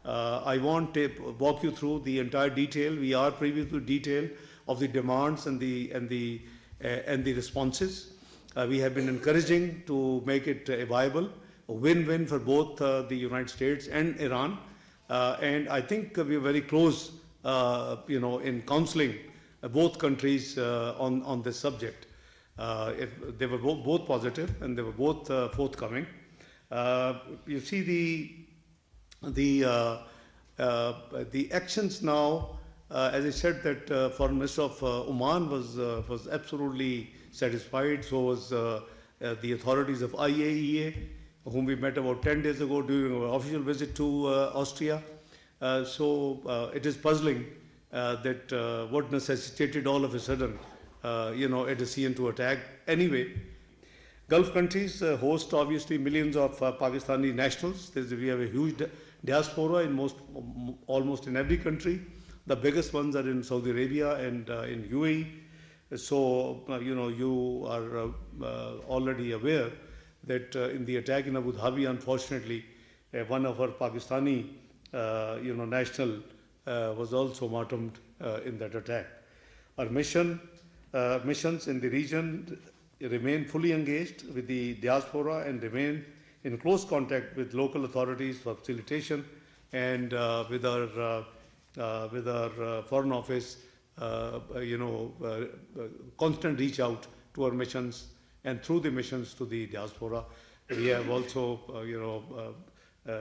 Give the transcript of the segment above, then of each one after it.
I won't walk you through the entire detail. We are privy to detail of the demands and the responses. We have been encouraging to make it viable, a win-win for both the United States and Iran. And I think we are very close, in counseling both countries on this subject. They were both positive and they were both forthcoming. You see the actions now, as I said, that Foreign Minister of Oman was absolutely satisfied. So was the authorities of IAEA, whom we met about 10 days ago during our official visit to Austria. So it is puzzling that what necessitated all of a sudden, a decision to attack. Anyway, Gulf countries host obviously millions of Pakistani nationals. We have a huge diaspora in almost in every country. The biggest ones are in Saudi Arabia and in UAE. So, you are already aware that in the attack in Abu Dhabi, unfortunately, one of our Pakistani, national was also martyred in that attack. Our missions in the region remain fully engaged with the diaspora and remain in close contact with local authorities for facilitation and with our Foreign Office, constant reach out to our missions and through the missions to the diaspora. We have also,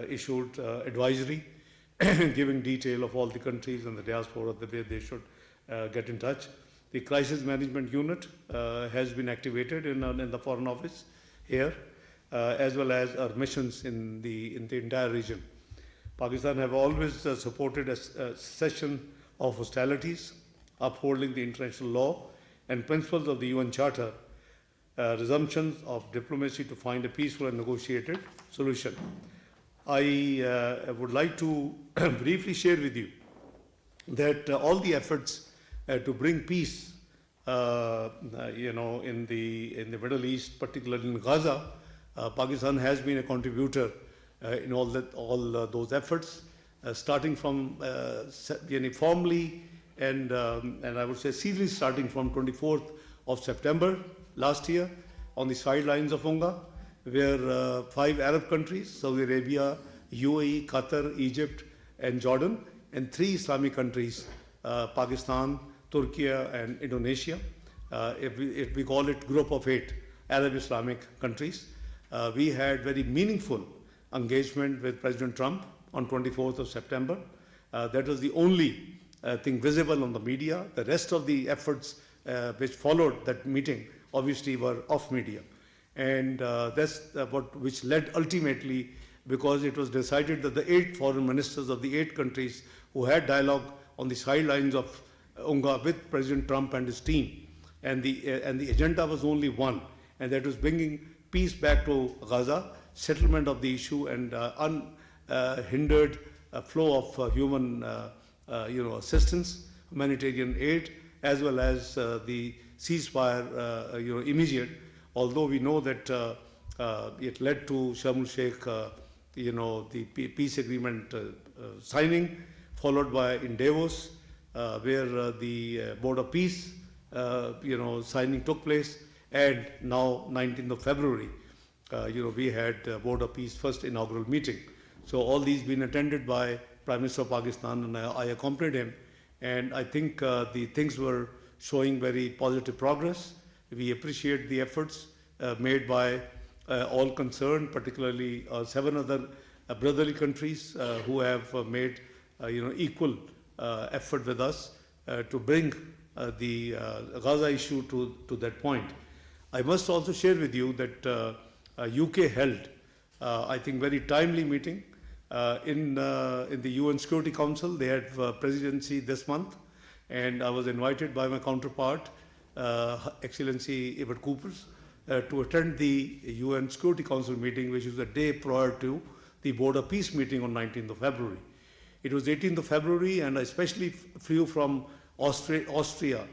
issued advisory giving detail of all the countries and the diaspora, the way they should get in touch. The crisis management unit has been activated in the Foreign Office here, as well as our missions in the entire region. Pakistan have always supported a cessation of hostilities, upholding the international law and principles of the UN Charter, resumptions of diplomacy to find a peaceful and negotiated solution. I would like to briefly share with you that all the efforts to bring peace, in the Middle East, particularly in Gaza, Pakistan has been a contributor in all those efforts, starting from formally and I would say seriously starting from 24th of September last year on the sidelines of UNGA, where 5 Arab countries, Saudi Arabia, UAE, Qatar, Egypt, and Jordan, and 3 Islamic countries, Pakistan, Turkey, and Indonesia. If we call it Group of 8 Arab Islamic countries. We had very meaningful engagement with President Trump on 24th of September. That was the only thing visible on the media. The rest of the efforts which followed that meeting obviously were off media. And that's which led ultimately, because it was decided that the 8 foreign ministers of the 8 countries who had dialogue on the sidelines of UNGA with President Trump and his team, and the agenda was only one, and that was bringing peace back to Gaza, settlement of the issue, and unhindered flow of human assistance, humanitarian aid, as well as the ceasefire immediate. Although we know that it led to Sharm el-Sheikh, the peace agreement signing, followed by in Davos, where the Board of Peace, signing took place, and now 19th of February, we had Board of Peace first inaugural meeting. So all these been attended by Prime Minister of Pakistan, and I accompanied him, and I think the things were showing very positive progress. We appreciate the efforts made by all concerned, particularly 7 other brotherly countries who have made equal effort with us to bring the Gaza issue to that point. I must also share with you that UK held, I think, very timely meeting in the UN Security Council. They had presidency this month, and I was invited by my counterpart, Excellency Ebert Coopers, to attend the UN Security Council meeting, which was the day prior to the Board of Peace meeting on 19th of February. It was 18th of February, and I especially flew from Austria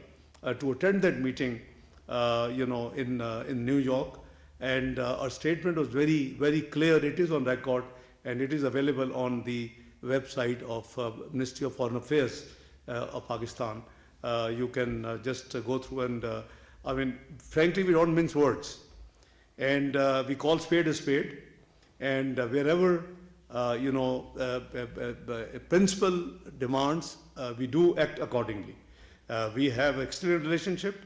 to attend that meeting, in New York. And our statement was very, very clear. It is on record, and it is available on the website of Ministry of Foreign Affairs of Pakistan. You can just go through and, I mean, frankly, we don't mince words. And we call spade a spade. And wherever, principal demands, we do act accordingly. We have excellent relationship.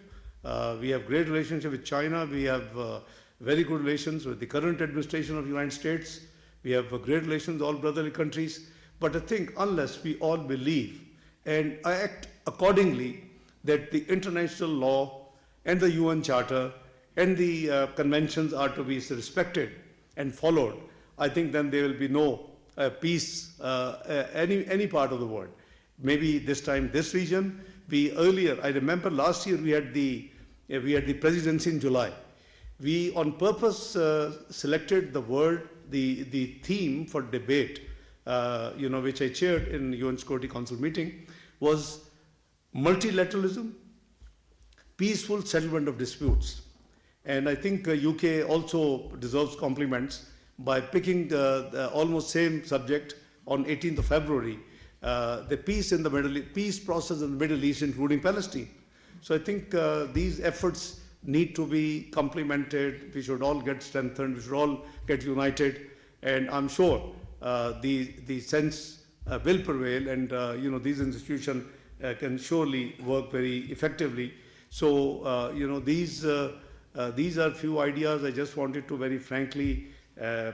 We have great relationship with China. We have very good relations with the current administration of the United States. We have great relations with all brotherly countries. But I think unless we all believe and act accordingly, that the international law and the UN Charter and the conventions are to be respected and followed, I think then there will be no peace any part of the world. Maybe this time this region. I remember last year we had the presidency in July. We on purpose selected the theme for debate, which I chaired in UN Security Council meeting, was multilateralism, peaceful settlement of disputes. And I think UK also deserves compliments by picking the almost same subject on 18th of February, the peace process in the Middle East, including Palestine. So I think these efforts need to be complemented. We should all get strengthened. We should all get united. And I'm sure the sense will prevail, and these institutions can surely work very effectively. So these are few ideas I just wanted to very frankly,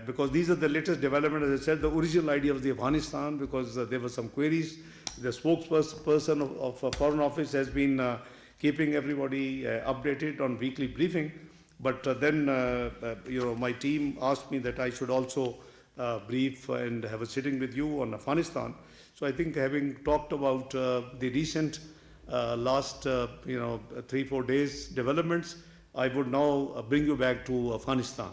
because these are the latest development. As I said, the original idea was the Afghanistan, because there were some queries. The spokesperson of Foreign Office has been keeping everybody updated on weekly briefing. But then my team asked me that I should also brief and have a sitting with you on Afghanistan. So I think, having talked about the recent last 3-4 days developments, I would now bring you back to Afghanistan,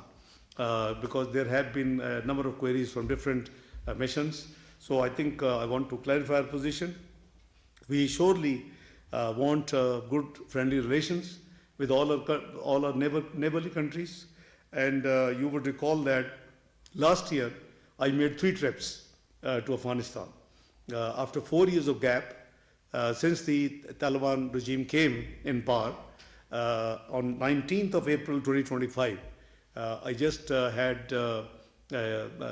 because there have been a number of queries from different missions. So I think I want to clarify our position. We surely want good friendly relations with all our neighborly countries. And you would recall that last year I made 3 trips to Afghanistan. After 4 years of gap, since the Taliban regime came in power, on 19th of April 2025, I just had a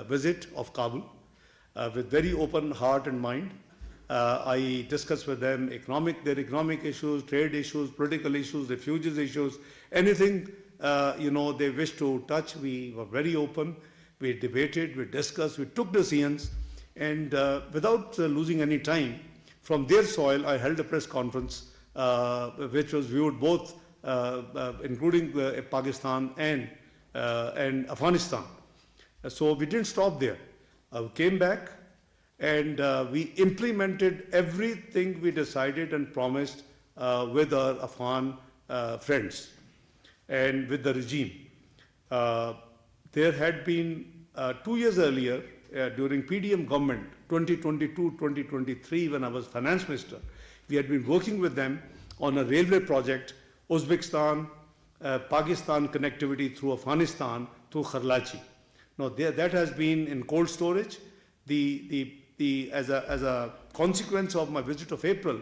visit of Kabul with very open heart and mind. I discussed with them their economic issues, trade issues, political issues, refugees issues, anything they wish to touch. We were very open. We debated, we discussed, we took decisions, and without losing any time, from their soil, I held a press conference which was viewed both, including Pakistan and Afghanistan. So we didn't stop there. We came back and we implemented everything we decided and promised with our Afghan friends and with the regime. There had been 2 years earlier, during PDM government, 2022-2023, when I was finance minister, we had been working with them on a railway project, Uzbekistan, Pakistan connectivity through Afghanistan, through Kharlachi. Now that has been in cold storage. As a consequence of my visit of April,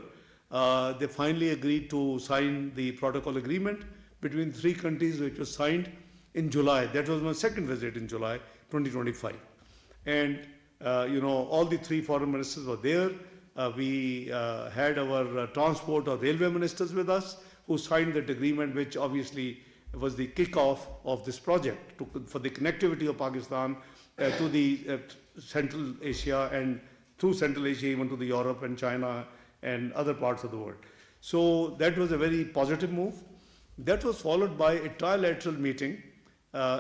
they finally agreed to sign the protocol agreement between 3 countries, which was signed in July. That was my second visit in July 2025. And all the 3 foreign ministers were there. We had our transport or railway ministers with us, who signed that agreement, which obviously was the kickoff of this project for the connectivity of Pakistan to the Central Asia, and through Central Asia even to the Europe and China and other parts of the world. So that was a very positive move. That was followed by a trilateral meeting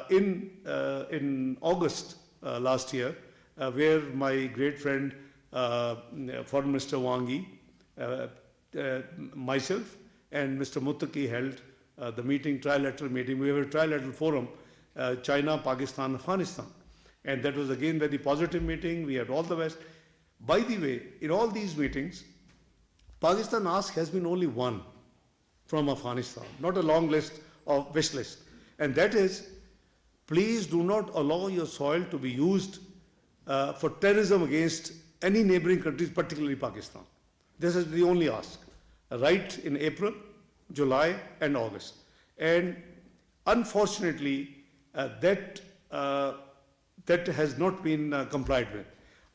in August last year, where my great friend, Foreign Minister Wang Yi, myself, and Mr. Muttaqi held the meeting, trilateral meeting. We have a trilateral forum, China, Pakistan, Afghanistan. And that was again very positive meeting. We had all the best. By the way, in all these meetings, Pakistan ask has been only one from Afghanistan, not a long list of wish list. And that is, please do not allow your soil to be used for terrorism against any neighboring countries, particularly Pakistan. This is the only ask, right in April, July, and August. And unfortunately, that has not been complied with.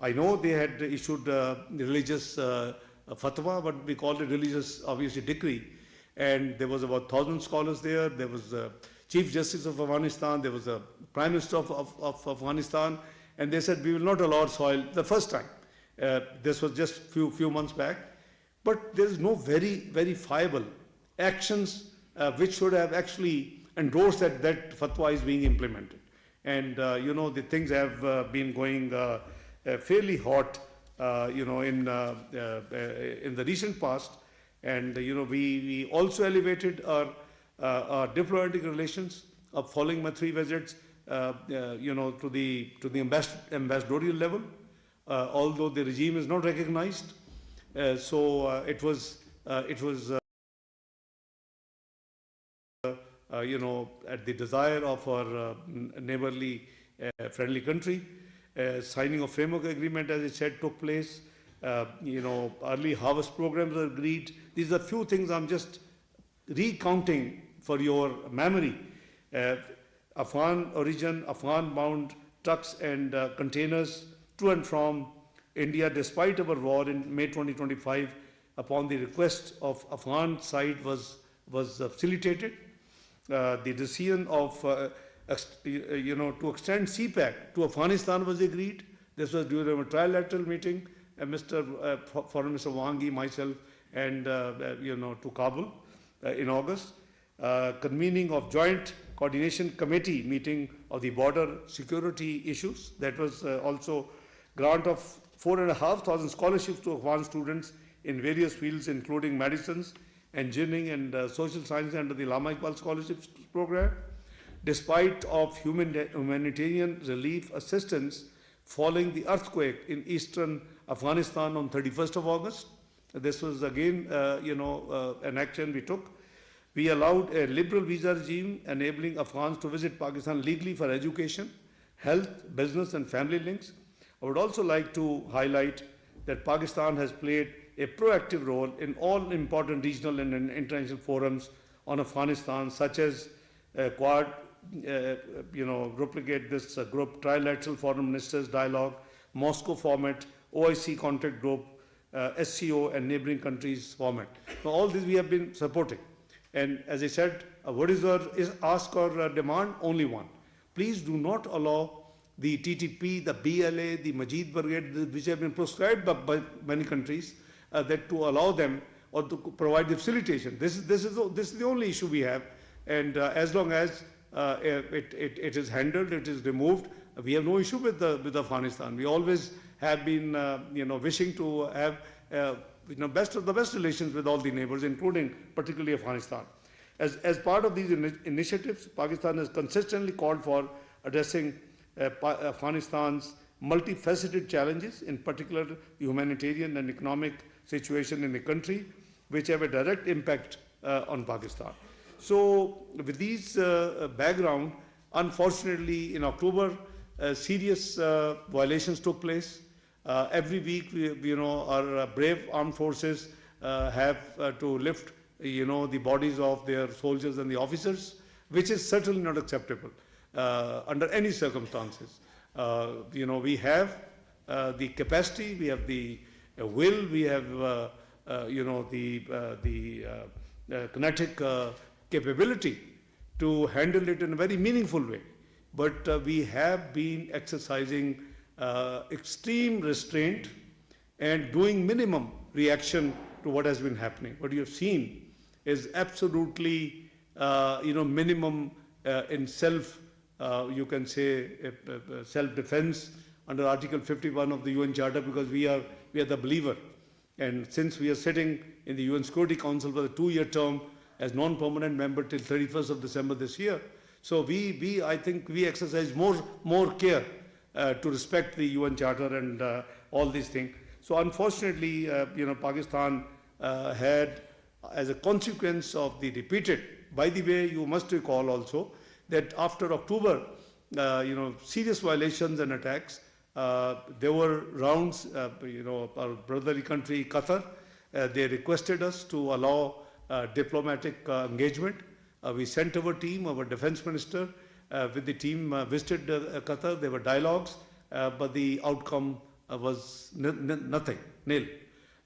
I know they had issued religious fatwa, but we call it religious, obviously, decree. And there was about 1,000 scholars there. There was Chief Justice of Afghanistan. There was a Prime Minister of Afghanistan. And they said, we will not allow soil the first time. This was just few months back. But there is no very verifiable actions which should have actually endorsed that fatwa is being implemented. And, the things have been going fairly hot, in the recent past. And, we also elevated our diplomatic relations following my 3 visits, to the ambassadorial level, although the regime is not recognized. It was at the desire of our neighborly friendly country. Signing of framework agreement, as I said, took place. Early harvest programs are agreed. These are few things I'm just recounting for your memory. Afghan origin, Afghan-bound trucks and containers to and from India, despite our war in May 2025, upon the request of Afghan side was facilitated. The decision of to extend CPAC to Afghanistan was agreed. This was during a trilateral meeting, Foreign Minister Wangi, myself, and to Kabul in August. Convening of Joint Coordination Committee meeting of the border security issues. That was also grant of 4,500 scholarships to Afghan students in various fields, including medicines, engineering, and social science under the Lama Iqbal Scholarships Program. Despite of humanitarian relief assistance following the earthquake in eastern Afghanistan on 31st of August. This was again, an action we took. We allowed a liberal visa regime enabling Afghans to visit Pakistan legally for education, health, business, and family links. I would also like to highlight that Pakistan has played a proactive role in all important regional and international forums on Afghanistan, such as Quad, replicate this group, Trilateral Foreign Ministers Dialogue, Moscow format, OIC contact group, SCO, and neighboring countries format. So all this we have been supporting. And as I said, what is our ask or demand? Only one. Please do not allow the TTP, the BLA, the Majid Brigade, which have been proscribed by many countries, that to allow them or to provide the facilitation. This is the only issue we have. And as long as it is handled, it is removed, we have no issue with Afghanistan. We always have been, wishing to have best of the best relations with all the neighbors, including particularly Afghanistan. As part of these initiatives, Pakistan has consistently called for addressing Afghanistan's multifaceted challenges, in particular the humanitarian and economic situation in the country, which have a direct impact on Pakistan. So with these background, unfortunately in October, serious violations took place. Every week, our brave armed forces have to lift, the bodies of their soldiers and the officers, which is certainly not acceptable under any circumstances. We have the capacity, we have the will, we have, the kinetic capability to handle it in a very meaningful way. But we have been exercising extreme restraint and doing minimum reaction to what has been happening. What you have seen is absolutely, minimum in you can say, self-defense under Article 51 of the UN Charter, because we are the believer. And since we are sitting in the UN Security Council for the 2-year term as non-permanent member till 31st of December this year, so I think we exercise more care to respect the UN Charter and all these things. So unfortunately, Pakistan had, as a consequence of the repeated, by the way, you must recall also that after October, serious violations and attacks, There were rounds, our brotherly country, Qatar, they requested us to allow diplomatic engagement. We sent our team, our defense minister, with the team visited Qatar. There were dialogues, but the outcome was nothing, nil.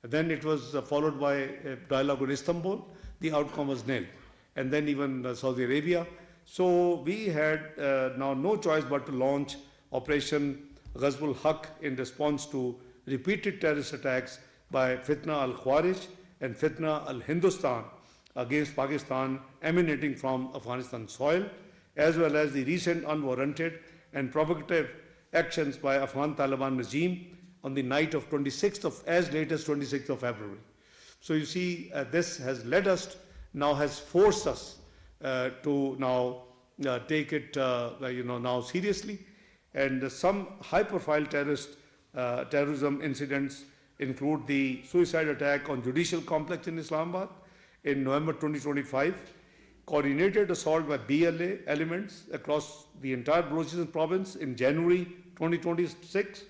Then it was followed by a dialogue in Istanbul. The outcome was nil. And then even Saudi Arabia. So we had now no choice but to launch Operation Ghazbul Haq in response to repeated terrorist attacks by Fitna al-Khawarij and Fitna al-Hindustan against Pakistan emanating from Afghanistan soil, as well as the recent unwarranted and provocative actions by Afghan Taliban regime on the night of as late as 26th of February. So you see, this has led us, now has forced us to now take it, now seriously. And some high-profile terrorism incidents include the suicide attack on judicial complex in Islamabad in November 2025, coordinated assault by BLA elements across the entire Balochistan province in January 2026,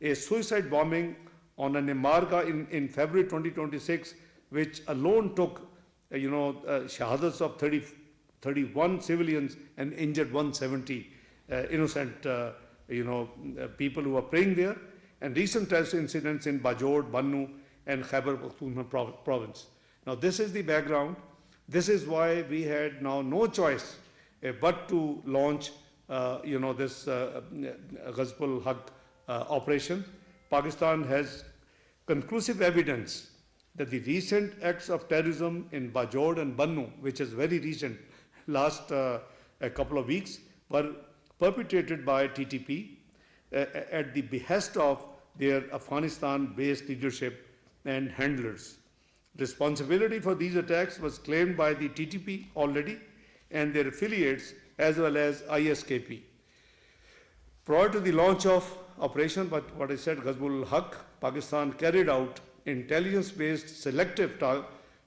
a suicide bombing on an Imarga in February 2026, which alone took, shahadats of 31 civilians and injured 170 innocent, people who are praying there, and recent terrorist incidents in Bajod, Bannu, and Khyber Pakhtunkhwa province. Now, this is the background. This is why we had now no choice but to launch, this Ghazbul Haq operation. Pakistan has conclusive evidence that the recent acts of terrorism in Bajod and Bannu, which is very recent, last a couple of weeks, were perpetrated by TTP at the behest of their Afghanistan-based leadership and handlers. Responsibility for these attacks was claimed by the TTP already and their affiliates, as well as ISKP. Prior to the launch of operation, but what I said, Ghazbul Haq, Pakistan carried out intelligence-based selective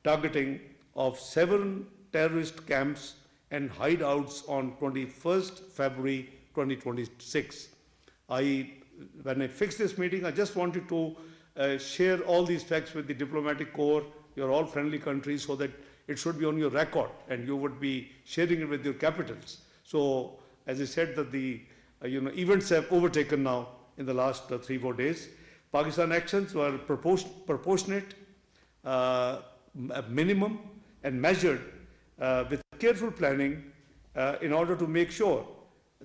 targeting of 7 terrorist camps and hideouts on 21st February 2026. When I fixed this meeting, I just wanted to share all these facts with the diplomatic corps. You're all friendly countries, so that it should be on your record and you would be sharing it with your capitals. So, as I said, that the events have overtaken now in the last 3-4 days. Pakistan actions were proportionate, minimum, and measured with careful planning in order to make sure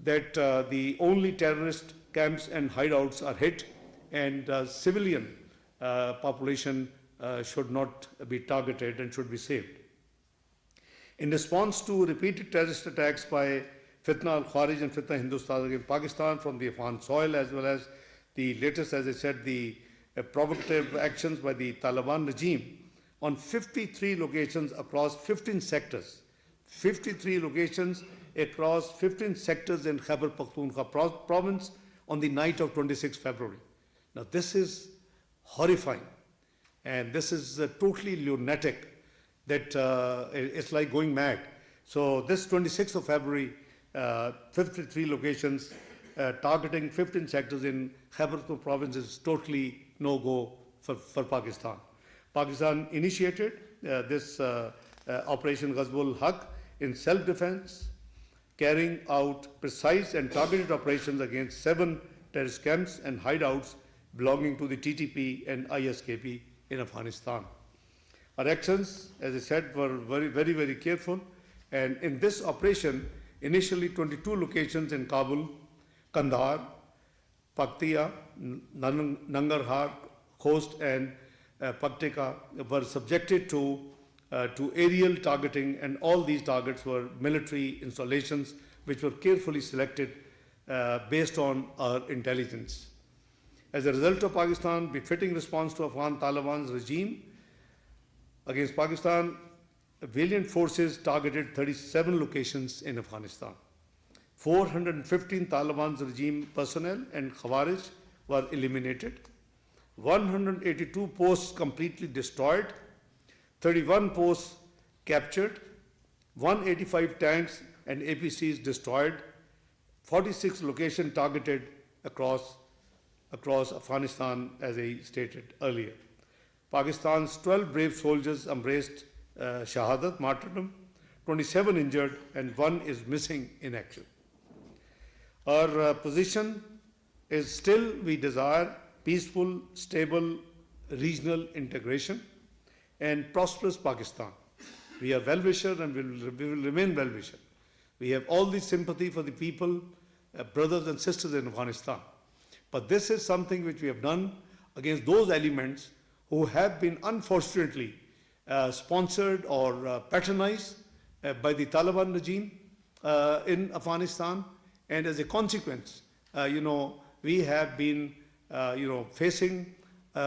that the only terrorist camps and hideouts are hit and civilian population should not be targeted and should be saved. In response to repeated terrorist attacks by Fitna al-Khawarij and Fitna Hindustan against Pakistan from the Afghan soil, as well as the latest, as I said, the provocative actions by the Taliban regime on 53 locations across 15 sectors. 53 locations across 15 sectors in Khyber Pakhtunkhwa province on the night of 26 February. Now, this is horrifying, and this is totally lunatic, that it's like going mad. So this 26th of February, 53 locations targeting 15 sectors in Khyber Pakhtunkhwa province is totally no-go for Pakistan. Pakistan initiated this Operation Ghazbul Haq in self-defense, carrying out precise and targeted operations against 7 terrorist camps and hideouts belonging to the TTP and ISKP in Afghanistan. Our actions, as I said, were very, very careful, and in this operation, initially 22 locations in Kabul, Kandahar, Paktia, Nangarhar, Khost, and Paktika were subjected to aerial targeting, and all these targets were military installations which were carefully selected based on our intelligence. As a result of Pakistan befitting response to Afghan Taliban's regime against Pakistan, valiant forces targeted 37 locations in Afghanistan. 415 Taliban's regime personnel and Khawarij were eliminated. 182 posts completely destroyed. 31 posts captured. 185 tanks and APCs destroyed. 46 locations targeted across across Afghanistan, as I stated earlier. Pakistan's 12 brave soldiers embraced Shahadat, martyrdom, 27 injured, and 1 is missing in action. Our position is still we desire peaceful, stable regional integration and prosperous Pakistan. We are well-wisher and we will remain well-wisher. We have all the sympathy for the people, brothers and sisters in Afghanistan. But this is something which we have done against those elements who have been unfortunately sponsored or patronized by the Taliban regime in Afghanistan, and as a consequence, we have been, facing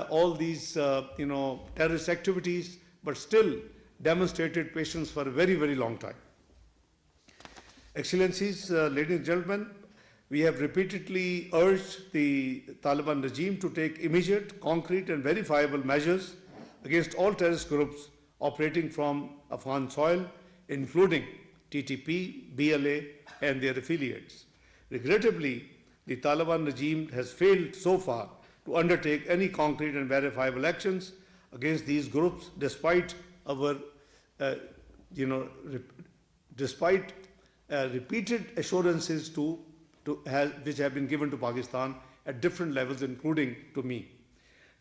all these, terrorist activities, but still demonstrated patience for a very, very long time. Excellencies, ladies and gentlemen, we have repeatedly urged the Taliban regime to take immediate, concrete and verifiable measures against all terrorist groups operating from Afghan soil, including TTP, BLA and their affiliates. Regrettably, the Taliban regime has failed so far to undertake any concrete and verifiable actions against these groups, despite our, repeated assurances which have been given to Pakistan at different levels, including to me.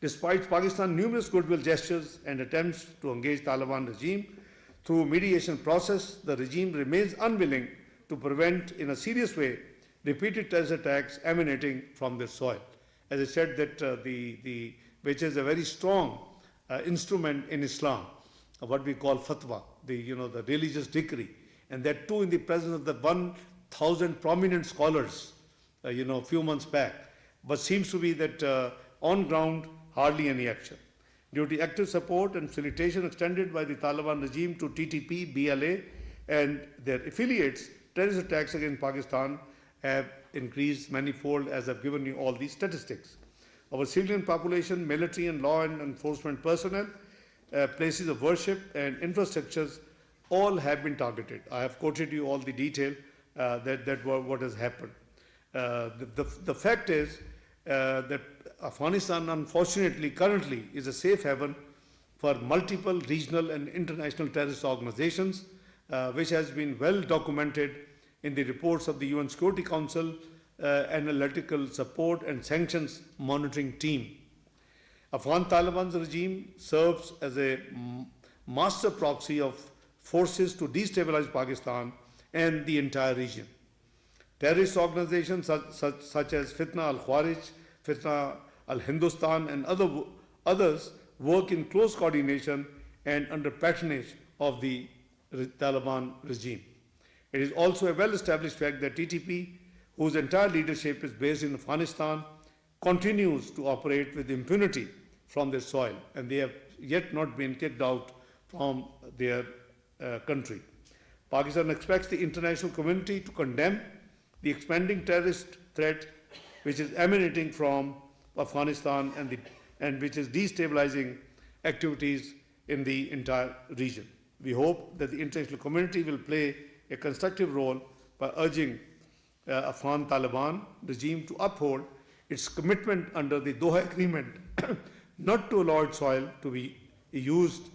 Despite Pakistan's numerous goodwill gestures and attempts to engage Taliban regime through mediation process, the regime remains unwilling to prevent in a serious way repeated terrorist attacks emanating from their soil. As I said, that which is a very strong instrument in Islam, what we call fatwa, the religious decree, and that too in the presence of the 1,000 prominent scholars, a few months back. But seems to be that on ground, hardly any action. Due to active support and facilitation extended by the Taliban regime to TTP, BLA, and their affiliates, terrorist attacks against Pakistan have increased manifold, as I've given you all these statistics. Our civilian population, military and law and enforcement personnel, places of worship and infrastructures all have been targeted. I have quoted you all the detail what has happened. The fact is that Afghanistan, unfortunately, currently is a safe haven for multiple regional and international terrorist organizations, which has been well documented in the reports of the UN Security Council Analytical Support and Sanctions Monitoring Team. Afghan Taliban's regime serves as a master proxy of forces to destabilize Pakistan and the entire region. Terrorist organizations such as Fitna al-Khawarij, Fitna al-Hindustan and others work in close coordination and under patronage of the Taliban regime. It is also a well-established fact that TTP, whose entire leadership is based in Afghanistan, continues to operate with impunity from their soil, and they have yet not been kicked out from their country. Pakistan expects the international community to condemn the expanding terrorist threat which is emanating from Afghanistan and which is destabilizing activities in the entire region. We hope that the international community will play a constructive role by urging Afghan Taliban regime to uphold its commitment under the Doha Agreement not to allow its soil to be used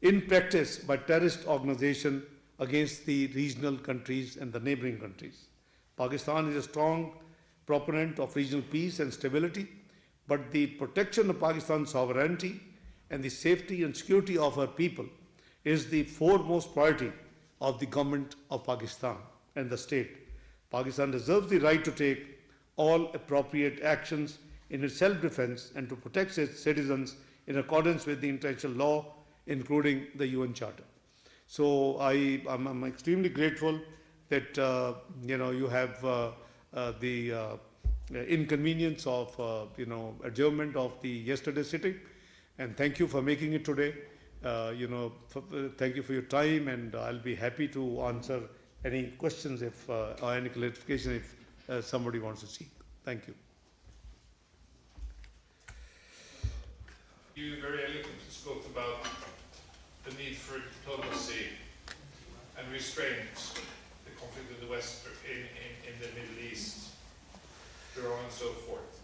in practice by terrorist organizations against the regional countries and the neighboring countries. Pakistan is a strong proponent of regional peace and stability, but the protection of Pakistan's sovereignty and the safety and security of our people is the foremost priority of the government of Pakistan and the state. Pakistan reserves the right to take all appropriate actions in its self-defense and to protect its citizens in accordance with the international law, including the UN Charter. So I'm extremely grateful that you have the inconvenience of adjournment of the yesterday's sitting, and thank you for making it today. Thank you for your time, and I'll be happy to answer any questions or any clarification if somebody wants to see. Thank you. You very eloquently spoke about the need for diplomacy and restraint, the conflict in the West, in the Middle East, Iran and so forth.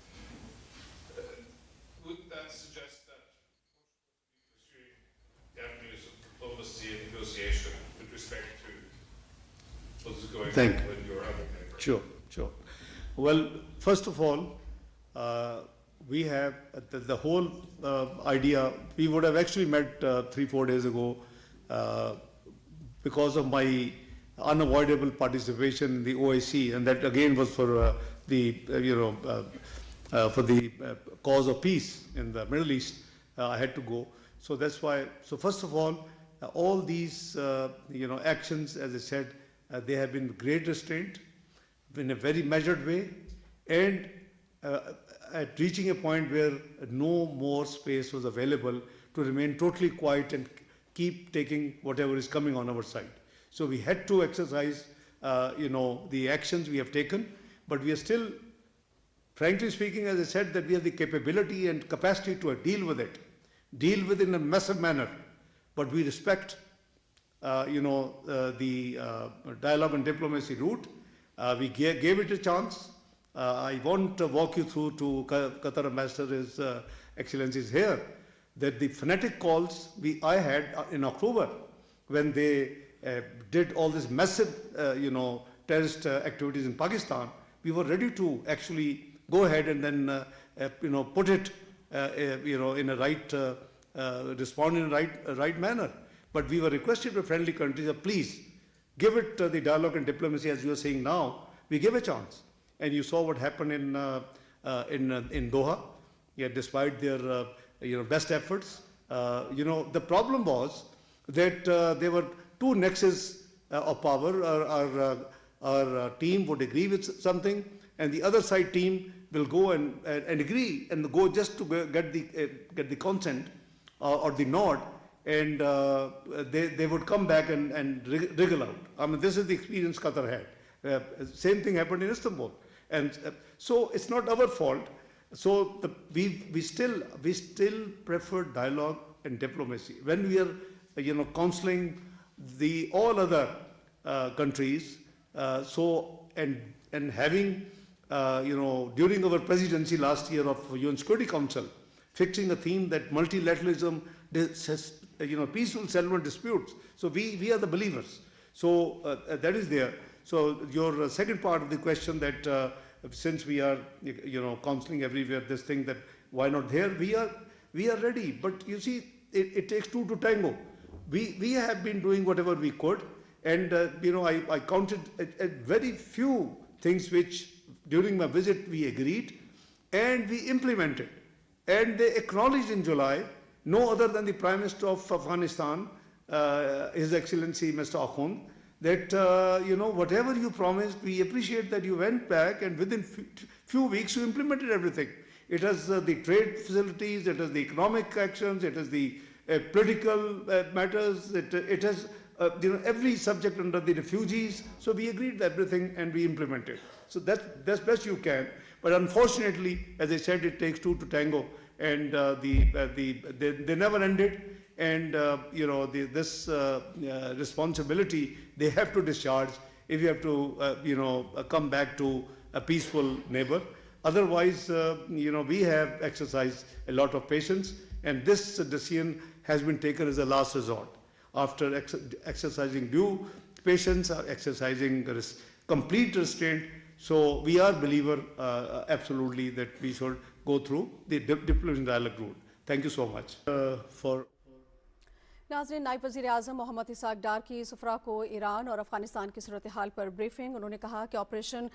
going Thank on you. with your other neighbor? Sure, sure. Well, first of all, we have the whole idea. We would have actually met 3-4 days ago because of my unavoidable participation in the OIC, and that again was for for the cause of peace in the Middle East. I had to go, so that's why. So first of all these actions, as I said, they have been great restraint, in a very measured way, and at reaching a point where no more space was available to remain totally quiet and keep taking whatever is coming on our side. So we had to exercise, the actions we have taken, but we are still, frankly speaking, as I said, that we have the capability and capacity to deal with it in a massive manner. But we respect, the dialogue and diplomacy route. We gave it a chance. I won't walk you through to Qatar Ambassador, His Excellency is here, that the fanatic calls I had in October when they did all this massive, terrorist activities in Pakistan. We were ready to actually go ahead and then, put it, in a right, respond in a right manner. But we were requested by friendly countries, please give it the dialogue and diplomacy, as you are saying now. We give a chance, and you saw what happened in Doha. Yeah, despite their best efforts, the problem was that there were two nexus of power. Our team would agree with something, and the other side team will go and agree and go just to get the consent or the nod, and they would come back and wriggle out. I mean, this is the experience Qatar had. Same thing happened in Istanbul, and so it's not our fault. So we still prefer dialogue and diplomacy when we are counseling all other countries. And having during our presidency last year of UN Security Council, fixing a theme that multilateralism, peaceful settlement disputes. So we are the believers. So that is there. So your second part of the question, that since we are counseling everywhere this thing, that why not there, we are ready. But you see, it takes two to tango. We have been doing whatever we could, and I counted at very few things which during my visit we agreed and we implemented, and they acknowledged in July, no other than the Prime Minister of Afghanistan, His Excellency Mr. Akhund, that whatever you promised, we appreciate that you went back and within few weeks you implemented everything. It has the trade facilities, it has the economic actions, it has the political matters, it has every subject under the refugees. So we agreed to everything and we implemented. So that's best you can. But unfortunately, as I said, it takes two to tango, and they never ended. And this responsibility they have to discharge if you have to come back to a peaceful neighbor. Otherwise, we have exercised a lot of patience, and this decision has been taken as a last resort. After exercising due patience, exercising complete restraint, so we are believer absolutely that we should go through the diplomatic dialogue route. Thank you so much for. नाज़रीन, नायब वज़ीर आज़म Mohammad Isaac डार की सुफरा को Iran और अफगानिस्तान की सूरत हाल पर briefing. उन्होंने कहा कि ऑपरेशन